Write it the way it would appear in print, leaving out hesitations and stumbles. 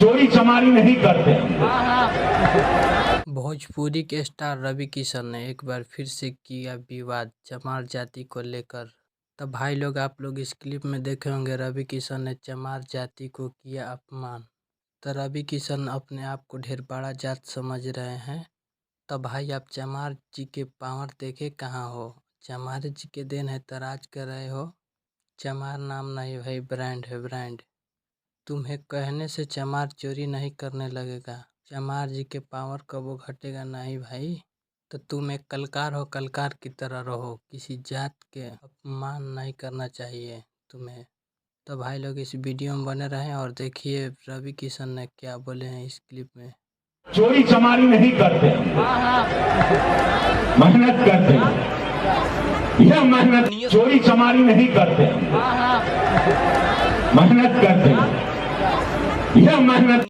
चोरी चमारी नहीं करते। भोजपुरी के स्टार रवि किशन ने एक बार फिर से किया विवाद चमार जाति को लेकर। तो भाई लोग, आप लोग इस क्लिप में देखे होंगे रवि किशन ने चमार जाति को किया अपमान। तो रवि किशन अपने आप को ढेर बड़ा जात समझ रहे हैं। तो भाई, आप चमार जी के पावर देखे कहाँ हो? चमार जी के देन है तो राज कर रहे हो। चमार नाम नहीं भाई, ब्रांड है ब्रांड। तुम्हें कहने से चमार चोरी नहीं करने लगेगा। चमार जी के पावर कबो घटेगा नहीं भाई। तो तुम एक कलकार हो, कलकार की तरह रहो। किसी जात के अपमान नहीं करना चाहिए तुम्हें। तो भाई लोग, इस वीडियो में बने रहें और देखिए रवि किशन ने क्या बोले हैं इस क्लिप में। चोरी चमारी नहीं करते, मेहनत करते। यह मेहनत चोरी चमारी नहीं करते, मेहनत करते। यह मेहनत